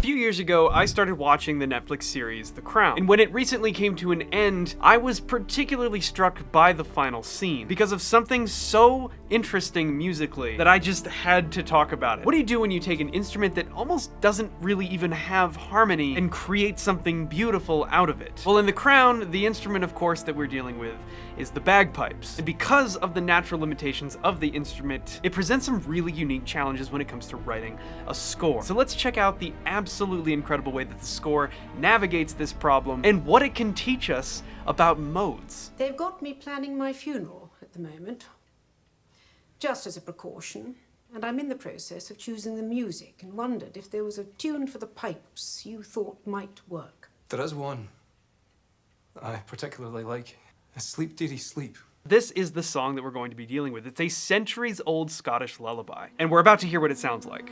few years ago, I started watching the Netflix series The Crown, and when it recently came to an end, I was particularly struck by the final scene because of something so interesting musically that I just had to talk about it. What do you do when you take an instrument that almost doesn't really even have harmony and create something beautiful out of it? Well, in The Crown, the instrument, of course, that we're dealing with is the bagpipes. And because of the natural limitations of the instrument, it presents some really unique challenges when it comes to writing a score. So let's check out the absolutely incredible way that the score navigates this problem and what it can teach us about modes. They've got me planning my funeral at the moment, just as a precaution, and I'm in the process of choosing the music and wondered if there was a tune for the pipes you thought might work. There is one I particularly like. Sleep, dearie, sleep. This is the song that we're going to be dealing with. It's a centuries-old Scottish lullaby, and we're about to hear what it sounds like.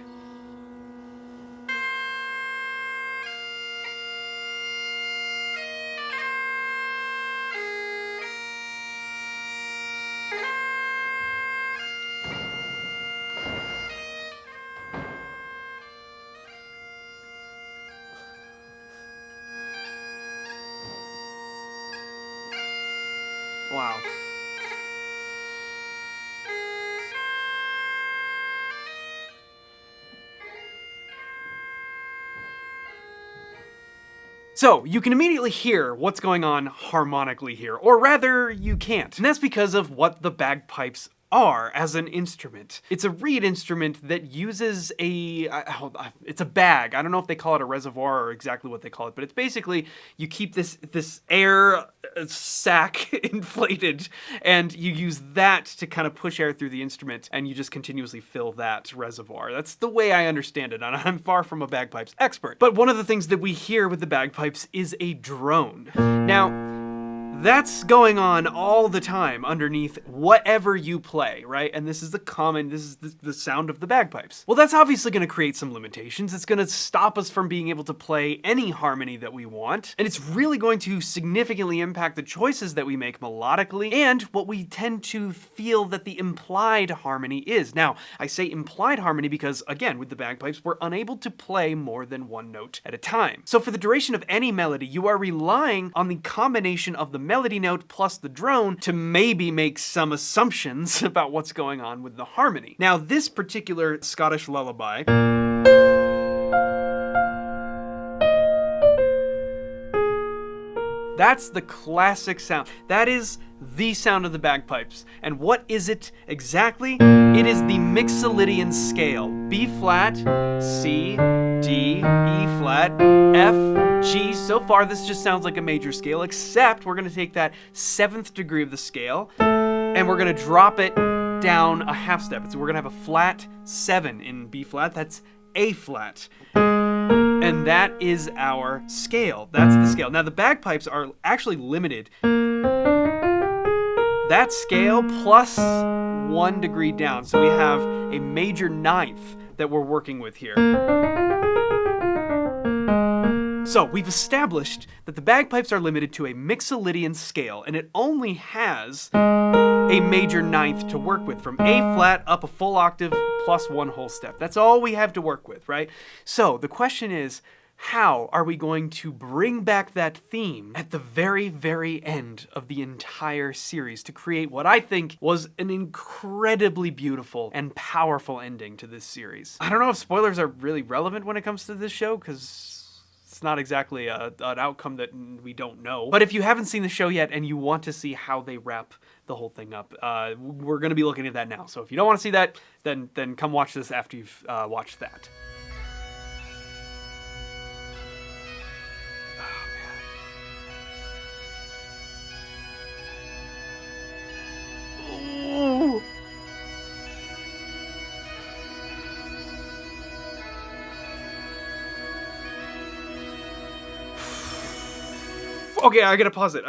Wow. So, you can immediately hear what's going on harmonically here, or rather, you can't. And that's because of what the bagpipes are as an instrument. It's a reed instrument that uses it's a bag. I don't know if they call it a reservoir or exactly what they call it, but it's basically, you keep this air sac inflated, and you use that to kind of push air through the instrument, and you just continuously fill that reservoir. That's the way I understand it, and I'm far from a bagpipes expert. But one of the things that we hear with the bagpipes is a drone. Now, that's going on all the time underneath whatever you play, right? And this is the sound of the bagpipes. Well, that's obviously going to create some limitations. It's going to stop us from being able to play any harmony that we want. And it's really going to significantly impact the choices that we make melodically and what we tend to feel that the implied harmony is. Now, I say implied harmony because, again, with the bagpipes, we're unable to play more than one note at a time. So for the duration of any melody, you are relying on the combination of the melody note plus the drone to maybe make some assumptions about what's going on with the harmony. Now, this particular Scottish lullaby that's the classic sound. That is the sound of the bagpipes. And what is it exactly? It is the Mixolydian scale. B flat, C, D, E flat, F, G. So far, this just sounds like a major scale, except we're gonna take that 7th degree of the scale and we're gonna drop it down a half step. So we're gonna have a flat 7 in B flat. That's A flat. And that is our scale. That's the scale. Now, the bagpipes are actually limited. That scale plus 1 degree down. So we have a major 9th that we're working with here. So we've established that the bagpipes are limited to a Mixolydian scale, and it only has a major 9th to work with, from A flat up a full octave plus 1 whole step. That's all we have to work with, right? So the question is, how are we going to bring back that theme at the very, very end of the entire series to create what I think was an incredibly beautiful and powerful ending to this series? I don't know if spoilers are really relevant when it comes to this show, because it's not exactly an outcome that we don't know. But if you haven't seen the show yet and you want to see how they wrap the whole thing up, we're going to be looking at that now. So if you don't want to see that, then come watch this after you've watched that. Okay, I gotta pause it.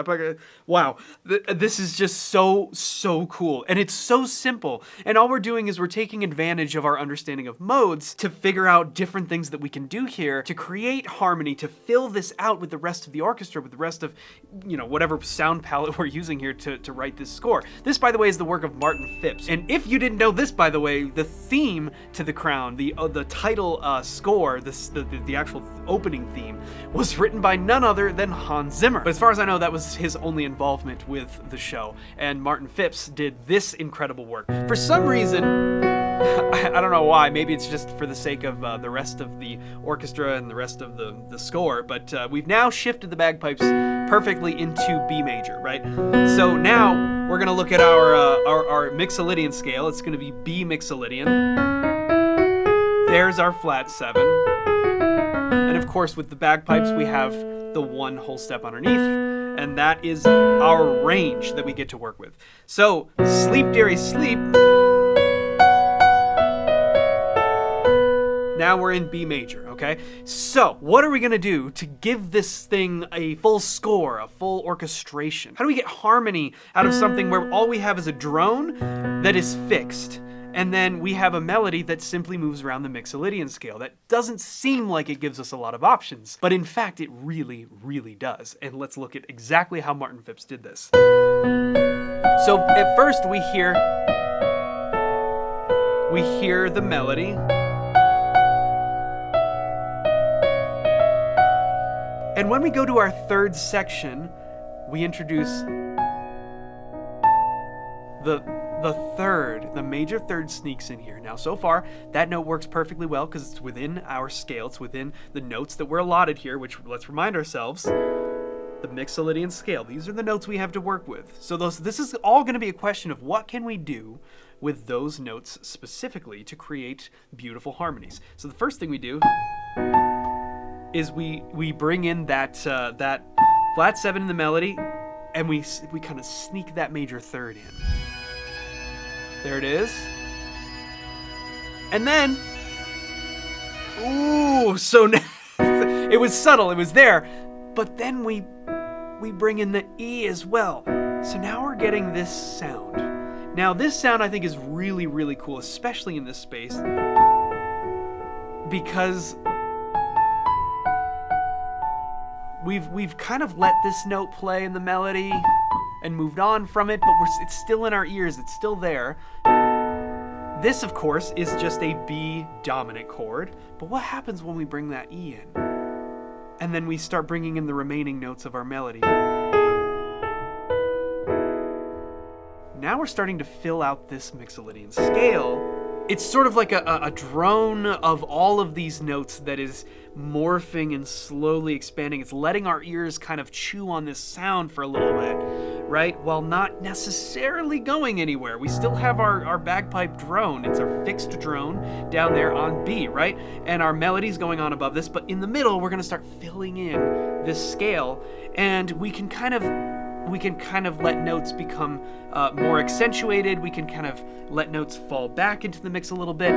Wow, this is just so cool. And it's so simple. And all we're doing is we're taking advantage of our understanding of modes to figure out different things that we can do here to create harmony, to fill this out with the rest of the orchestra, with the rest of, you know, whatever sound palette we're using here to write this score. This, by the way, is the work of Martin Phipps. And if you didn't know this, by the way, the theme to The Crown, the title score, the actual opening theme, was written by none other than Hans Zimmer. But as far as I know, that was his only involvement with the show. And Martin Phipps did this incredible work. For some reason, I don't know why, maybe it's just for the sake of the rest of the orchestra and the rest of the score, but we've now shifted the bagpipes perfectly into B major, right? So now we're gonna look at our Mixolydian scale. It's gonna be B Mixolydian. There's our flat 7. And of course, with the bagpipes, we have the one whole step underneath, and that is our range that we get to work with. So, sleep, dearie, sleep. Now we're in B major, okay? So, what are we gonna do to give this thing a full score, a full orchestration? How do we get harmony out of something where all we have is a drone that is fixed, and then we have a melody that simply moves around the Mixolydian scale? That doesn't seem like it gives us a lot of options, but in fact, it really, really does. And let's look at exactly how Martin Phipps did this. So at first we hear the melody. And when we go to our third section, we introduce the major third sneaks in here. Now, so far, that note works perfectly well because it's within our scale. It's within the notes that were allotted here, which, let's remind ourselves, the Mixolydian scale. These are the notes we have to work with. So this is all going to be a question of what can we do with those notes specifically to create beautiful harmonies. So the first thing we do is we bring in that flat 7 in the melody, and we kind of sneak that major third in. There it is. And then, ooh, so now, it was subtle, it was there, but then we bring in the E as well. So now we're getting this sound. Now this sound I think is really, really cool, especially in this space, because we've kind of let this note play in the melody and moved on from it, but it's still in our ears, it's still there. This, of course, is just a B dominant chord, but what happens when we bring that E in? And then we start bringing in the remaining notes of our melody. Now we're starting to fill out this Mixolydian scale. It's sort of like a drone of all of these notes that is morphing and slowly expanding. It's letting our ears kind of chew on this sound for a little bit, right? While not necessarily going anywhere. We still have our bagpipe drone. It's our fixed drone down there on B, right? And our melody's going on above this, but in the middle, we're gonna start filling in this scale, and we can kind of let notes become more accentuated. We can kind of let notes fall back into the mix a little bit.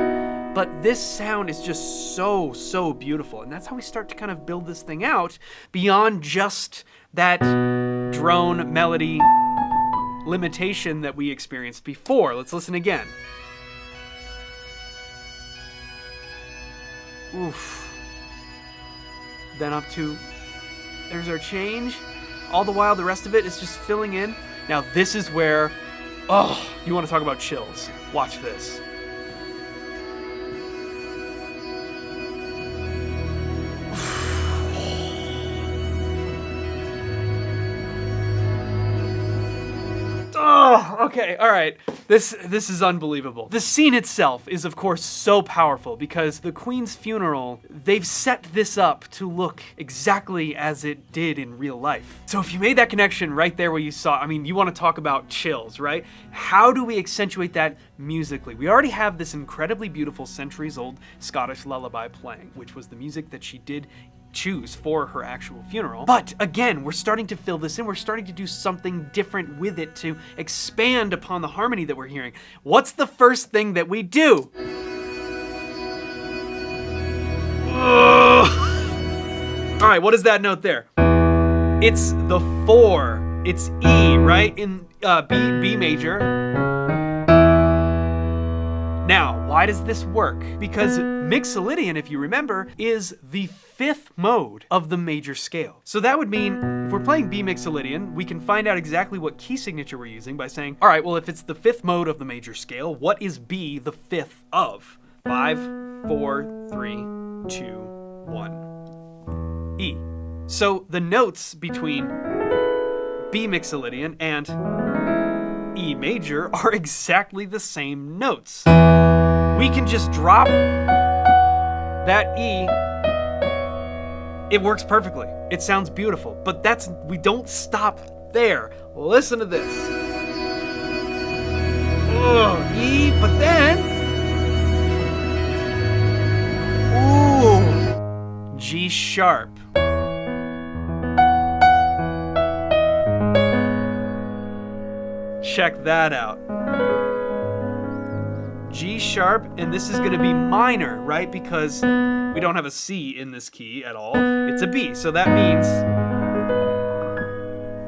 But this sound is just so beautiful. And that's how we start to kind of build this thing out beyond just that drone melody limitation that we experienced before. Let's listen again. Oof. Then up to, there's our change. All the while, the rest of it is just filling in. Now, this is where, oh, you want to talk about chills. Watch this. Oh, okay, all right. This is unbelievable. The scene itself is, of course, so powerful because the Queen's funeral, they've set this up to look exactly as it did in real life. So if you made that connection right there where you saw, I mean, you want to talk about chills, right? How do we accentuate that musically? We already have this incredibly beautiful centuries-old Scottish lullaby playing, which was the music that she did choose for her actual funeral. But again, we're starting to fill this in. We're starting to do something different with it to expand upon the harmony that we're hearing. What's the first thing that we do? All right, what is that note there? It's the 4. It's E, right? In B major. Now, why does this work? Because Mixolydian, if you remember, is the 5th mode of the major scale. So that would mean if we're playing B Mixolydian, we can find out exactly what key signature we're using by saying, all right, well, if it's the 5th mode of the major scale, what is B the 5th of? 5, 4, 3, 2, 1, E. So the notes between B Mixolydian and E major are exactly the same notes. We can just drop that E. It works perfectly. It sounds beautiful, but we don't stop there. Listen to this. E, but then, G sharp. Check that out. G sharp, and this is going to be minor, right? Because we don't have a C in this key at all. It's a B, so that means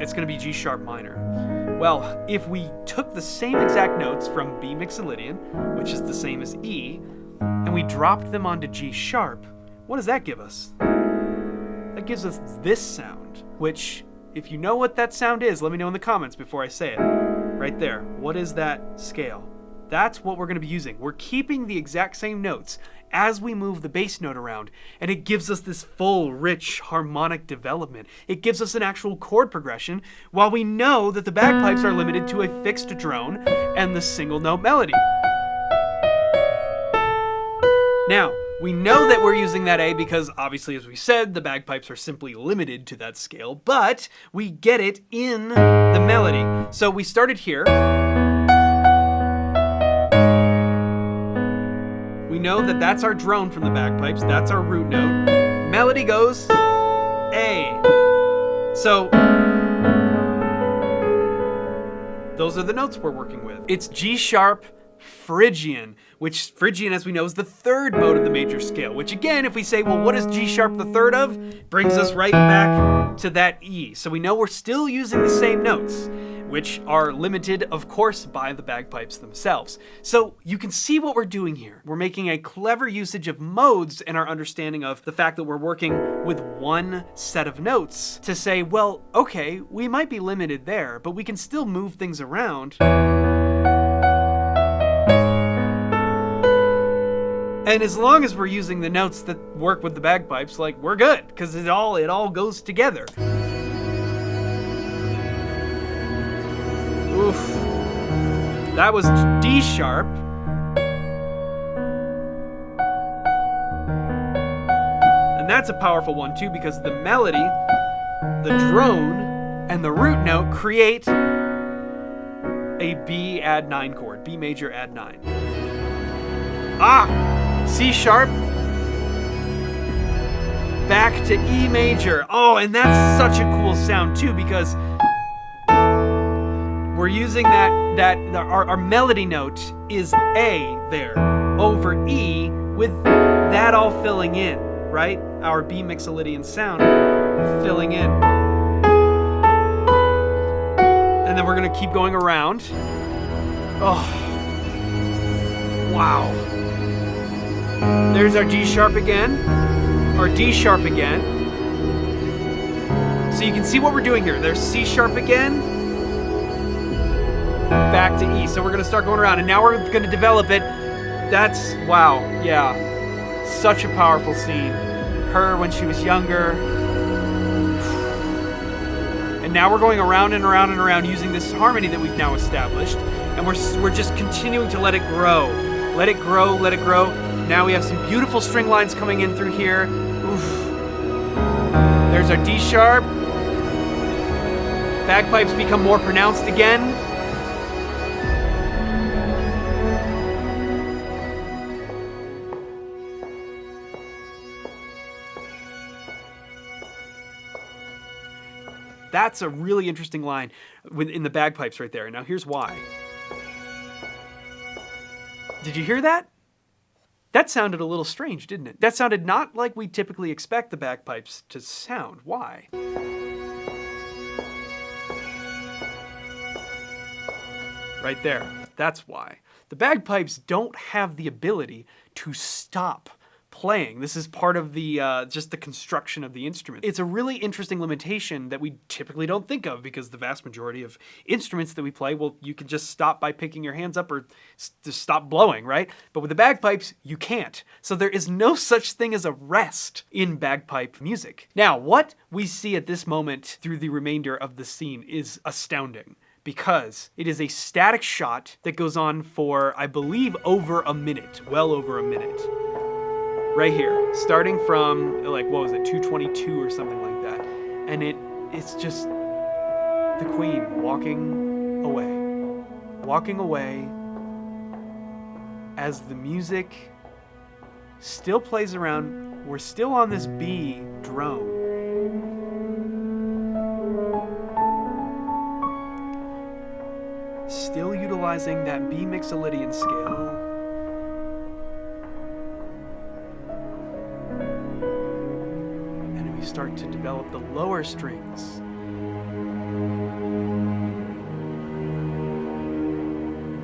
it's going to be G sharp minor. Well, if we took the same exact notes from B Mixolydian, which is the same as E, and we dropped them onto G sharp, what does that give us? That gives us this sound, which, if you know what that sound is, let me know in the comments before I say it. Right there. What is that scale? That's what we're going to be using. We're keeping the exact same notes as we move the bass note around, and it gives us this full, rich, harmonic development. It gives us an actual chord progression, while we know that the bagpipes are limited to a fixed drone and the single note melody. Now, we know that we're using that A because, obviously, as we said, the bagpipes are simply limited to that scale, but we get it in the melody. So we started here. We know that that's our drone from the bagpipes. That's our root note. Melody goes A. So those are the notes we're working with. It's G sharp, Phrygian, which Phrygian, as we know, is the 3rd mode of the major scale, which again, if we say, well, what is G sharp the 3rd of? Brings us right back to that E. So we know we're still using the same notes, which are limited, of course, by the bagpipes themselves. So you can see what we're doing here. We're making a clever usage of modes in our understanding of the fact that we're working with one set of notes to say, well, okay, we might be limited there, but we can still move things around. And as long as we're using the notes that work with the bagpipes, like, we're good, because it all goes together. Oof. That was D sharp. And that's a powerful one too, because the melody, the drone, and the root note create a B add 9 chord, B major add 9. C sharp, back to E major. Oh, and that's such a cool sound too, because we're using our melody note is A there over E, with that all filling in, right? Our B Mixolydian sound filling in. And then we're gonna keep going around. Oh, wow. There's our G sharp again, or D sharp again. So you can see what we're doing here. There's C sharp again, back to E. So we're gonna start going around, and now we're gonna develop it. That's, wow, yeah. Such a powerful scene. Her when she was younger. And now we're going around and around and around using this harmony that we've now established, and we're just continuing to let it grow. Let it grow, let it grow. Now we have some beautiful string lines coming in through here. Oof. There's our D sharp. Bagpipes become more pronounced again. That's a really interesting line in the bagpipes right there. Now here's why. Did you hear that? That sounded a little strange, didn't it? That sounded not like we typically expect the bagpipes to sound. Why? Right there. That's why. The bagpipes don't have the ability to stop playing. This is part of the just the construction of the instrument. It's a really interesting limitation that we typically don't think of, because the vast majority of instruments that we play, well, you can just stop by picking your hands up or just stop blowing, right? But with the bagpipes, you can't. So there is no such thing as a rest in bagpipe music. Now, what we see at this moment through the remainder of the scene is astounding, because it is a static shot that goes on for, I believe, over a minute, well over a minute. Right here, starting from, like, what was it, 2:22 or something like that. And it's just the Queen walking away as the music still plays around. We're still on this B drone. Still utilizing that B mixolydian scale. And we start to develop the lower strings.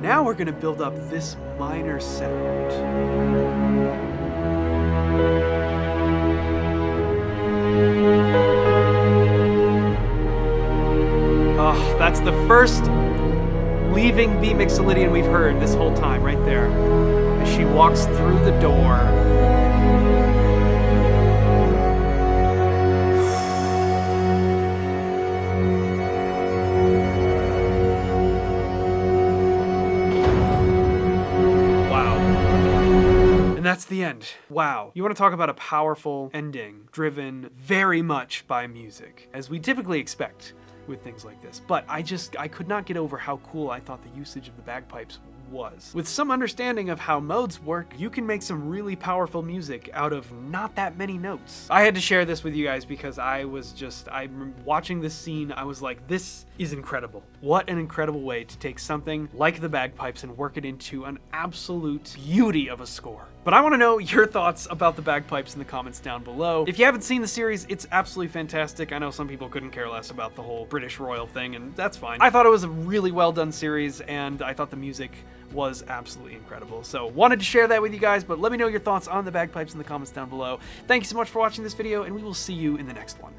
Now we're going to build up this minor sound. Oh, that's the first leaving B mixolydian we've heard this whole time, right there, as she walks through the door. Wow. And that's the end. Wow. You want to talk about a powerful ending, driven very much by music, as we typically expect with things like this. But I could not get over how cool I thought the usage of the bagpipes was. With some understanding of how modes work, you can make some really powerful music out of not that many notes. I had to share this with you guys because I'm watching this scene, I was like, this is incredible. What an incredible way to take something like the bagpipes and work it into an absolute beauty of a score. But I want to know your thoughts about the bagpipes in the comments down below. If you haven't seen the series, it's absolutely fantastic. I know some people couldn't care less about the whole British royal thing, and that's fine. I thought it was a really well done series, and I thought the music was absolutely incredible. So wanted to share that with you guys, but let me know your thoughts on the bagpipes in the comments down below. Thank you so much for watching this video, and we will see you in the next one.